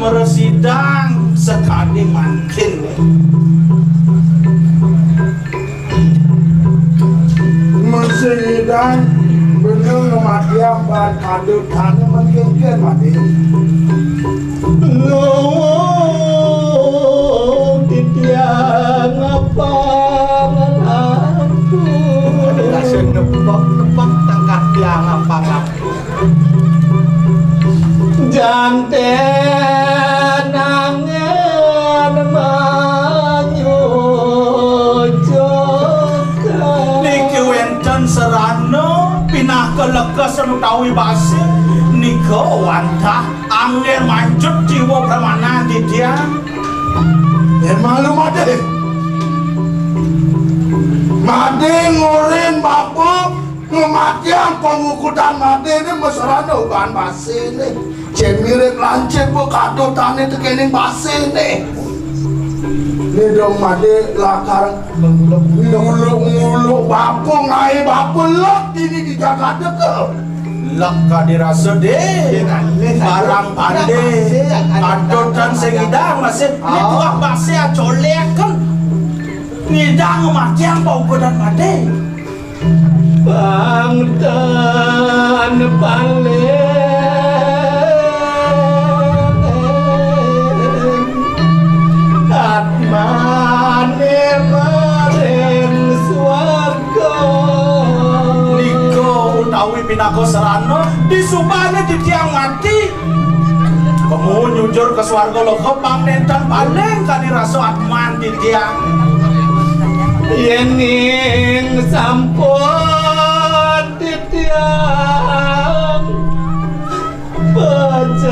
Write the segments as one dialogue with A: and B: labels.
A: meresidang sekali makin
B: meresidang bener matiang ban kadut tanya makin mati
C: no titiang apa aku
A: rasa nebak tengah tiang apa aku
C: janten angen manyujokan
A: niki wenten serano pinah ke lekas utawi basi nika wantah angin mancut jiwa pramana di dia
B: yang malu mati mati ngurin bapak ngematian pengukutan mati ini mesrano bahan basi ini cemirip lancip bu kadutan itu kini basi ini ini dong mati lakar nguluk bapak ngai bapak lek ini di Jakarta ke
A: lek kadirasa deh barang pandai kadutan sengidang masih ini tuah basi acolek ngidang matian pengukutan mati
C: bang dan paling atmane maring swarga
A: niko utawi pinako serano disubane di tiang mati kamu nyujur ke swarga loka pangnetan paling kani raso atman di tiang
C: yening sampun titiang pejangan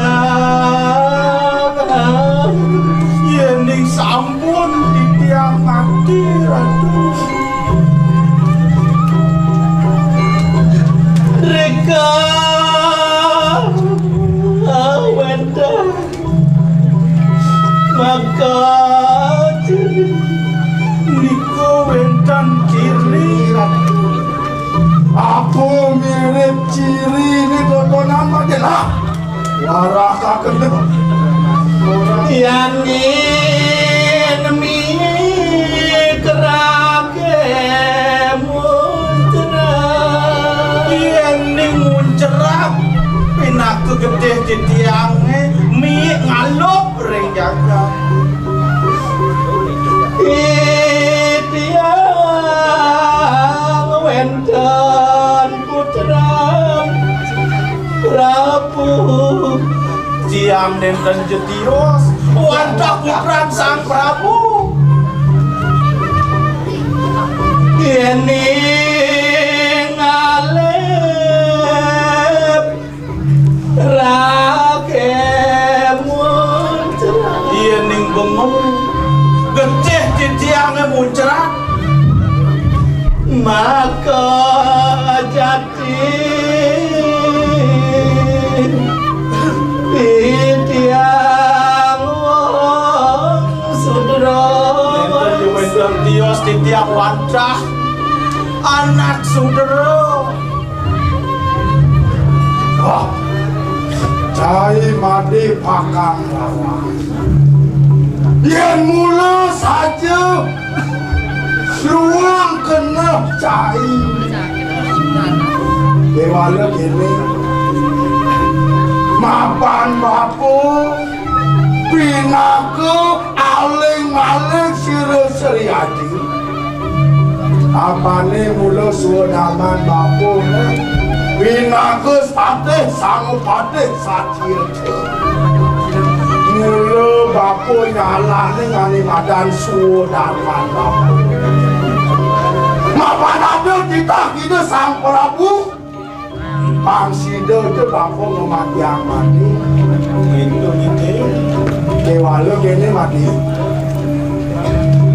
A: yening sampun di tiang mati ratu
C: reka awenda maka
A: niko wentan kiri
B: aku mirip ciri ini tontonan majalah warah kakendek
C: yang mikrake muncrat
A: yening muncerap pinaku gede di tiangnya mi ngalup ring jaga
C: tiang wenten putra Prabu
A: tiang nenten jetios wantah putran sang Prabu
C: ini ngalep rakem muncrat
A: yening bengong gede di tiangnya muncrat
C: maka jati tiang wong sudra
A: nenten tios di tiang wantah anak sudara
B: wah cai mati pakang lawan yang mula saja ruang kena cai dewala gini mapan bapu pinaku aling maling sira seriadi apane mula suwadaman bapu pinaku patih sang patih satirce mula bapu nyalane ngani madan suwadaman bapu mapan ada kita kita sang Prabu pangsida itu bapu ngemati yang mati
A: itu gitu
B: dewala gini mati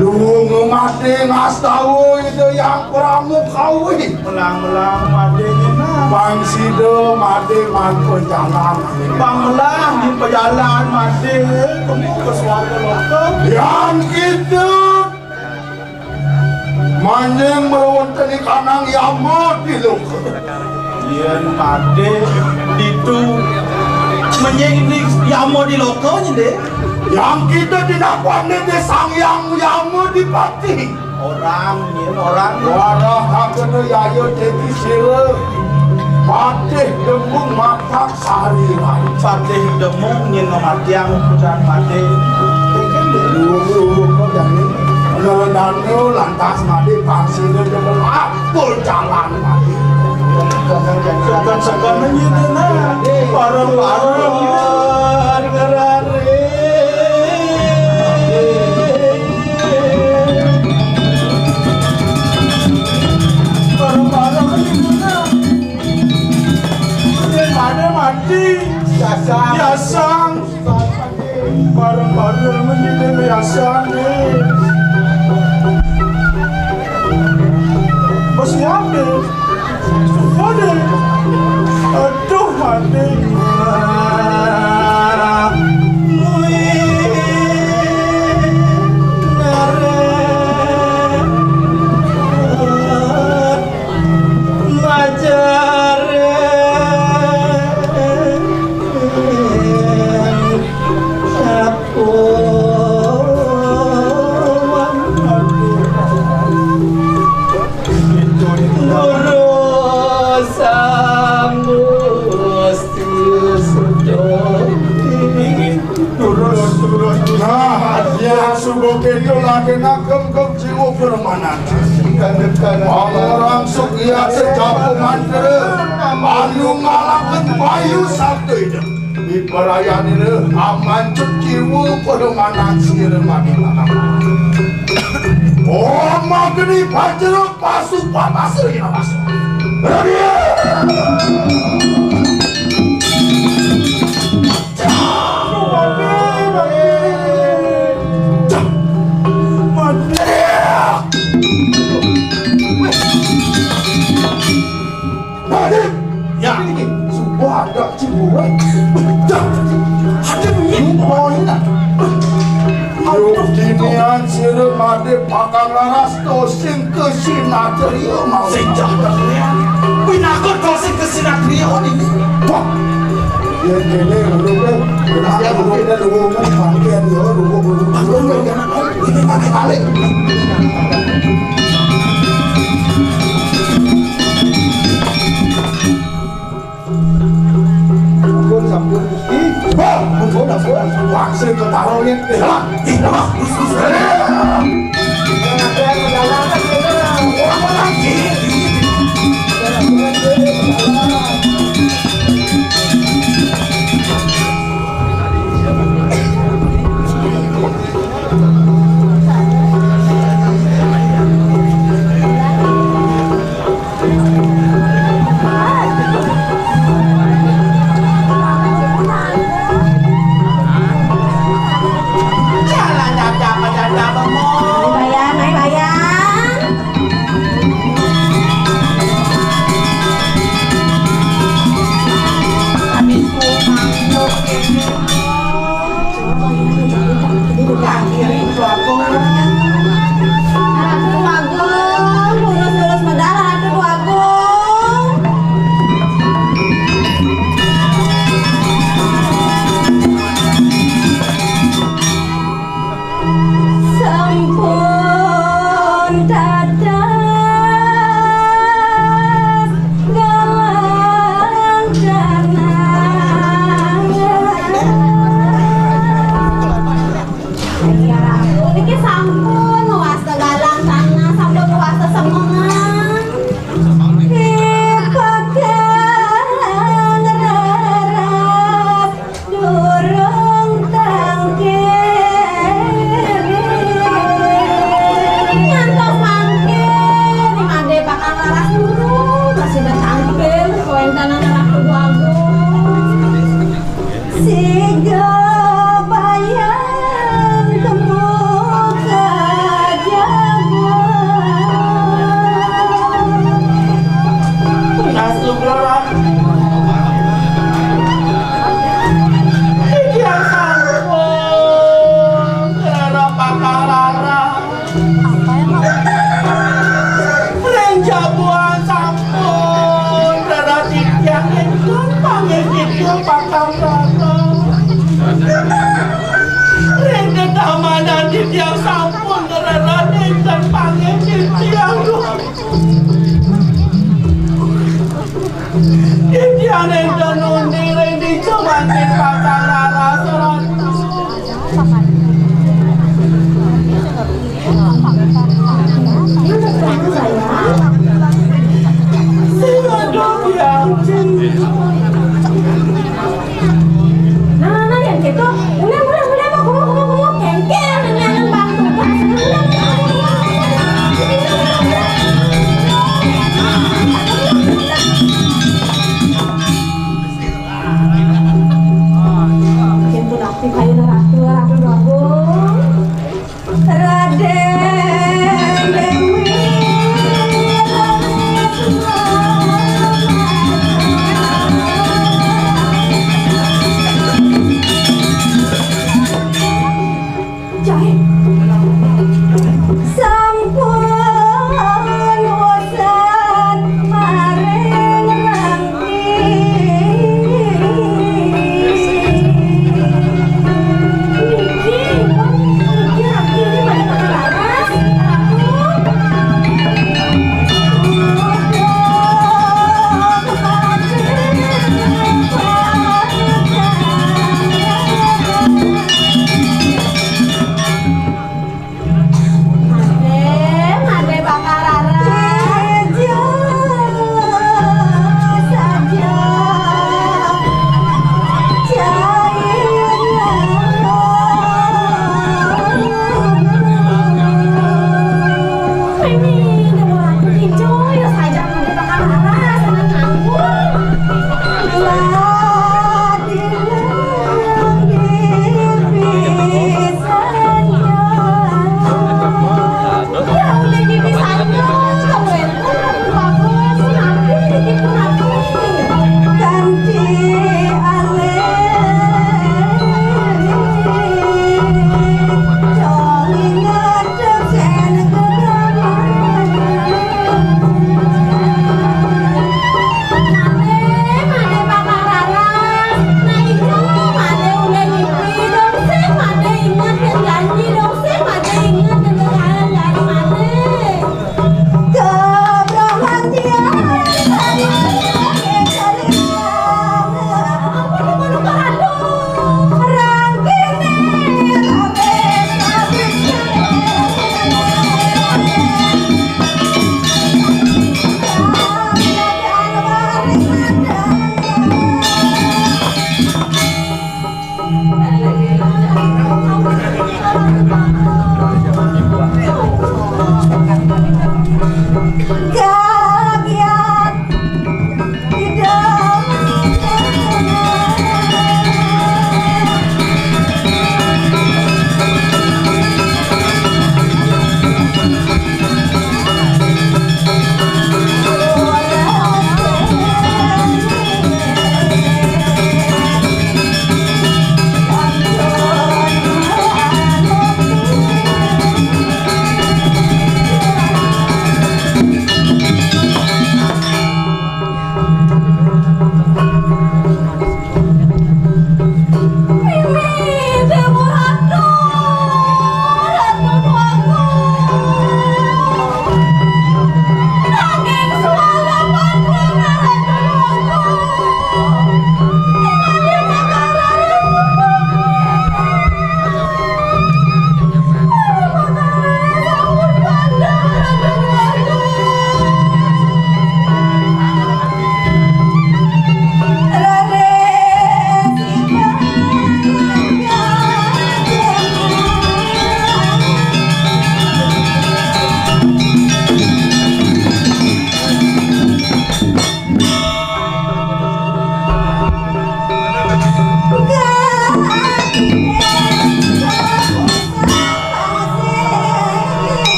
B: lu ngemati ngastawu itu yang pramukawi
A: melang-melang madenya nah
B: pangsida mati manpun jalan
A: panglah di pejalan made kamu ke suatu lokal
B: yang gitu manjing merawat di kanang yamut di lokal
A: yen made ditu Menyengi Yamo di lokonya deh.
B: Yang kita tidak pandai di sang yang dipati.
A: Orang
B: Warah hakana yayo jadi sila. Patih demung matak sari rai.
A: patih demung nyen matiang pujan patih.
B: Dulu kau jadi ngedanyo lantas mati pangsine dengan apul jalan mati.
A: Sekan menyitu na. Bareng-bareng. Bareng-bareng menyitu na. Mana mati. Biasang. Bareng-bareng menyitu biasang nih. Masih ada. Ada. Aduh mati.
B: Nakam-kam jiwa permanan. Orang sukia sejauh mantra Anu ngalakan bayu sabtu itu di perayaan ini aman jiwa permanan sirem mati. Oh magni pajero pasu papasu ini pasu.
A: Ya,
B: Wah, ada ciburan. Ada begini poin. Yuk dinian sirem mati pakang laras tosin kesinatrio mau.
A: sejak terlihat. Pinakut kau sih kesinatrio ini.
B: Wah, yang kene udah kenapa udah ngomong panggilan ya, ini mana balik. Sampun Gusti. Wah, mun dapur langsung ke taronya.
C: Yang itu panggil itu pakam rata. keamanan di tiang sampun Raden dan panggil di tiang di tiang dan undi di cuman di pakar rara seratu singa dong yang
D: Nah, yang gitu, mulai mau kengkel dengan bangku. Itu nanti kayu ratu Agung, Raden Dewi. Jai sampun bosan maring rangki niki rangki mana laras Ade bakarara saja ini dewa hijau ya saja ade bakarara senang nganggur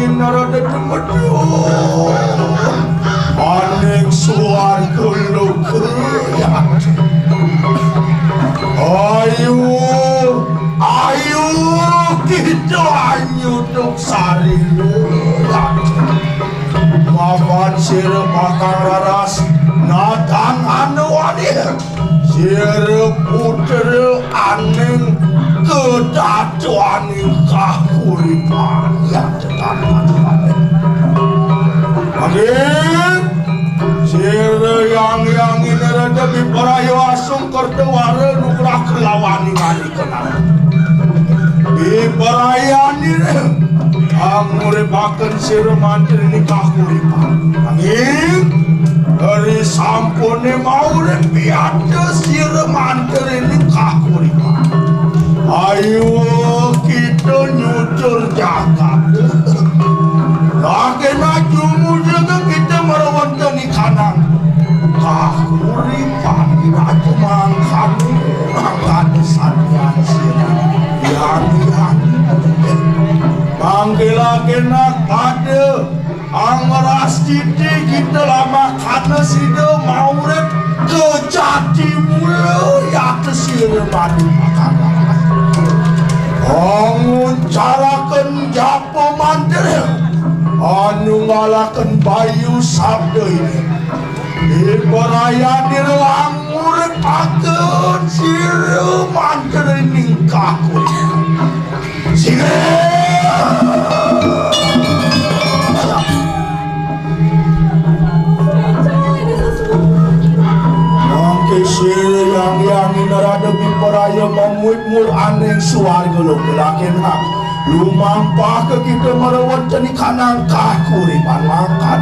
B: Yang narada demedu aning suar kelukuyat ayu kita anyuduk sari maafan sirep bakal raras natang anu wadir sirep puter aning kedatuan kahuripan yang tetapan Adik sire yang ini rada biparayo asung kertewara nukrah kelawani ngani kenal biparayani anguripaken sire mantri ni kahuripan angin dari sampune maure piada sire mantri ni kahuripan ayo kita nyucur jagat laki-laki nak ada angras citi kita lama karena sida mau rep kejati mula ya kesir madu makanan angun carakan japo mandir anu ngalakan bayu sabda ini ibaraya direlang murid akan siru mandir ningkaku sige Sir yang inarada biparaya mamut-mur aneng suarga lo kelakin hak lumampah ke kita merawat jani kanang kakuripan makan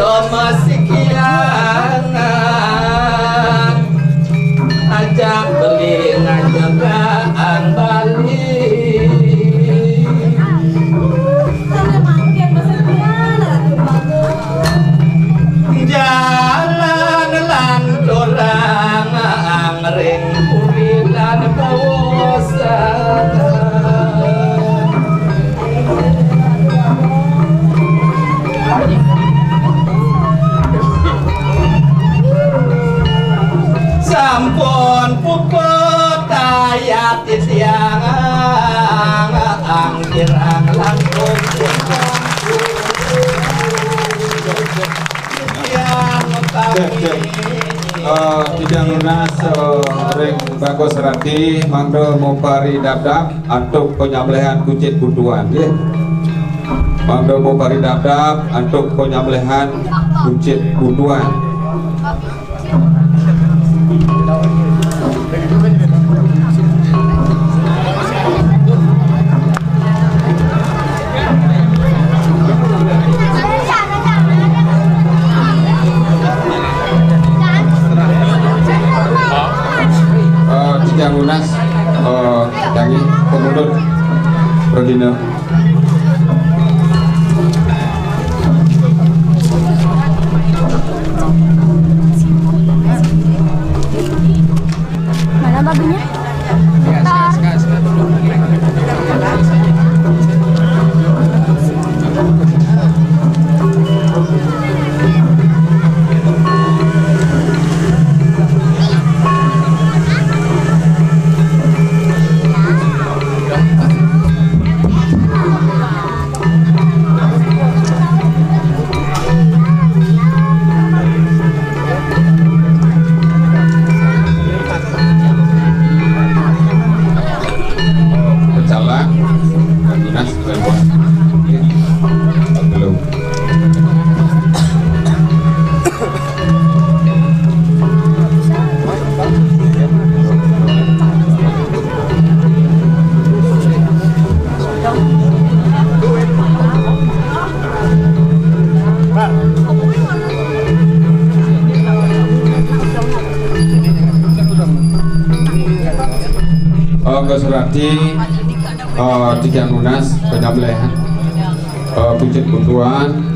C: cuma sekian ajak beli ngajagaan Bali jalan lan dorang ring kubilan kawasan sampun puput ayat tiang kirang langkung
E: tidak lunas ring Bagus Rati mangdo mopari dabdab antuk penyembelihan kucit butuan ya. Mangdo mopari dabdab antuk penyembelihan kucit butuan. Yang lunas yangi pemudut Rodina
D: Mana babinya?
E: Bagus Rati tiga lunas penyembelihan kucit butuan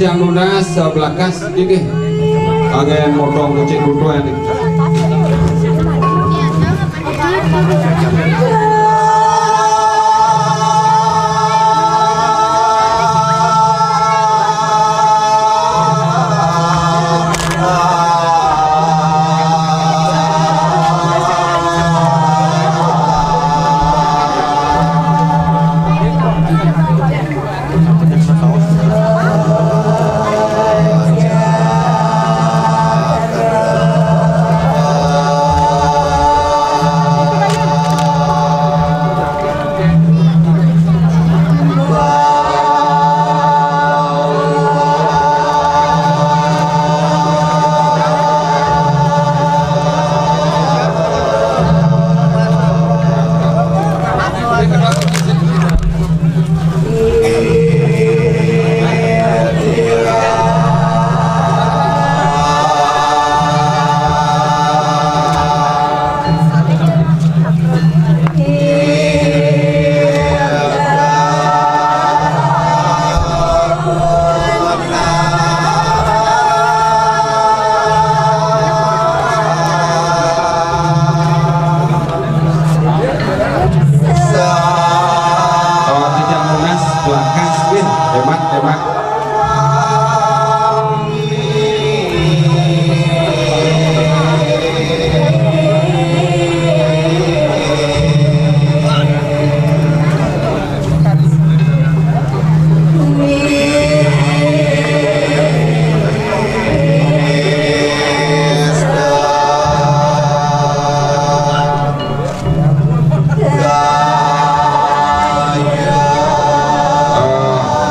E: yang lunas belakas ini angin motong kucing butuan ini.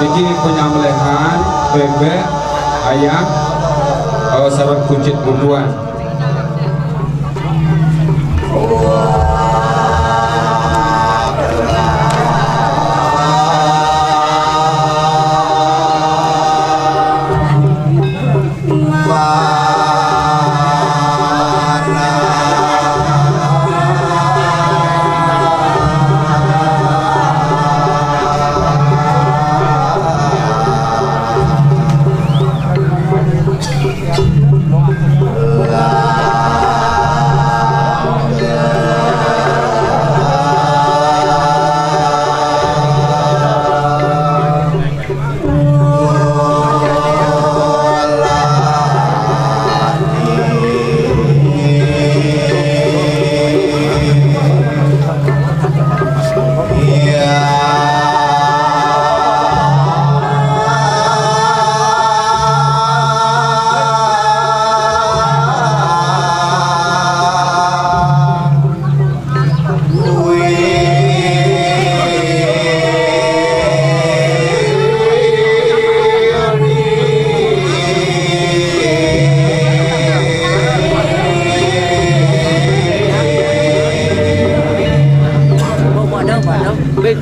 E: Niki penyembelihan bebek, ayam, sareng kucit buduan.
C: Bên